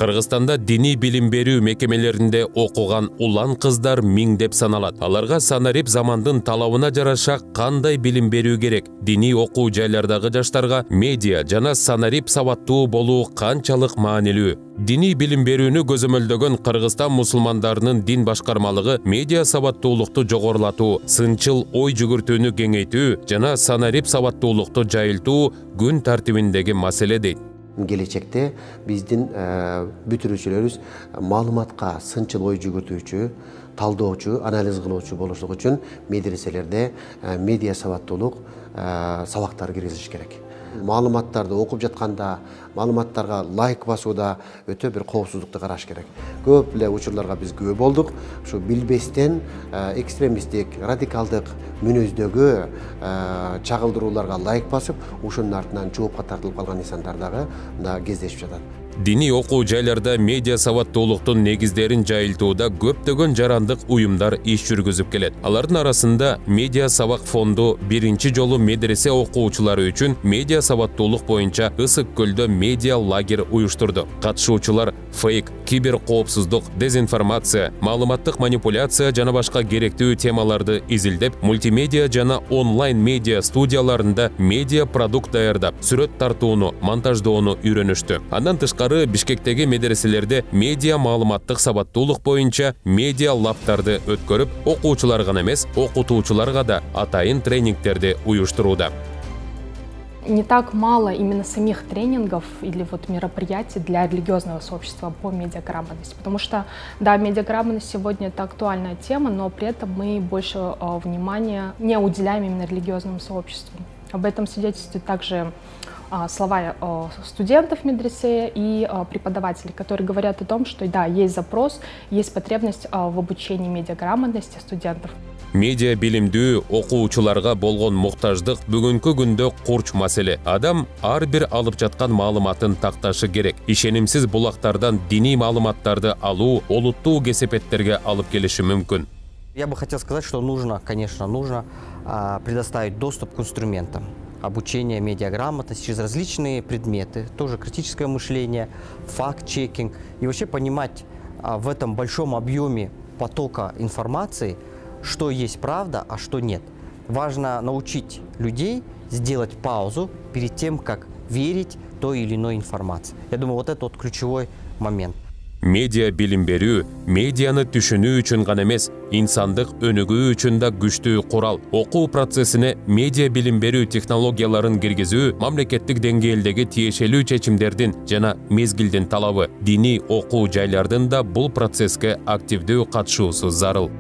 Кыргызстанда дини билим берүү мекемелеринде окуган улан кыздар миңдеп саналат. Аларга санарип замандын талабына жараша кандай билим берүү керек? Дини окуу жайлардагы жаштарга медиа жана санарип сабаттуу болуу канчалык маанилүү? Дини билим берүүнү көзөмөлдөгөн Кыргызстан мусулмандарынын дин башкармалыгы медиа сабаттуулукту жогорулатуу, сынчыл ой жүгүртүүнү кеңейтүү жана санарип сабаттуулукту жайылтуу күн тартибиндеги маселе дейт. Gelecekte биздин бүтүрүүчүлөрүбүз маалыматка сынчыл ой жүгүртүүчү, талдоочу, анализ кылуучу болушлугу үчүн медреселерде медиа сабаттуулук сабактар киргизиш керек. Маалыматтарды окуп жатканда, маалыматтарга лайк басууда өтө бир коопсуздукту караш керек. Көп эле учурларга биз күбө болдук. Ушу билбестен экстремисттик, радикалдык мүнөздөгү чагылдырууларга лайк басып, ушунун артынан жоопко тартылып калган инсандар дагы кездешип жатат. Дини окуу жайларда медиа сабаттуулуктун негиздерин жайылтууда көптөгөн жарандык уюмдар иш жүргүзүп келет. Алардын арасында медиа сабак фонду биринчи жолу медресе окуучулары үчүн медиа сабаттуулук боюнча Ысык көлдө медиа лагерь уюштурду. Катышуучулар фейк, кибер коопсуздук, дезинформация, маалыматтык манипуляция жана башка керектүү темаларды изилдеп, мультимедиа жана онлайн медиа студияларында медиа продукт даярдап, сүрөт тартууну, монтаждоону үйрөнүштү. Андан тышкары Бишкектеги медреселерде медиа маалыматтык сабаттуулук боюнча медиа лабтарды өткөрүп, окуучулар гана эмес, окутуучуларга да атайын тренингтерди уюштурууда. Не так мало именно самих тренингов или вот мероприятий для религиозного сообщества по медиаграмотности, потому что, да, медиаграмотность сегодня это актуальная тема, но при этом мы больше внимания не уделяем именно религиозному сообществу. Об этом свидетельствует также слова студентов медресе и преподавателей, которые говорят о том, что да, есть запрос, есть потребность в обучении медиаграмотности студентов. Медиа билимдүү окуучуларга болгон муктаждык бүгүнкү күндө курч маселе. Адам ар бир алып жаткан маалыматын такташы керек. Ишенимсиз булактардан диний маалыматтарды алуу олуттуу кесепеттерге алып келиши мүмкүн. Я бы хотел сказать, что нужно предоставить доступ к инструментам обучения медиаграмотности через различные предметы, тоже критическое мышление, факт-чекинг, и вообще понимать в этом большом объеме потока информации, что есть правда, а что нет. Важно научить людей сделать паузу перед тем, как верить той или иной информации. Я думаю, вот это вот ключевой момент. Медиа билим берүү, медианы түшүнүү үчүн гана эмес, инсандык өнүгүү үчүн да күчтүү курал. Окуу процессине медиа билим берүү технологияларын киргизүү мамлекеттик деңгээлдеги тиешелүү чечимдердин жана мезгилдин талабы. Диний окуу жайлардын да бул процесске активдүү катышуусу зарыл.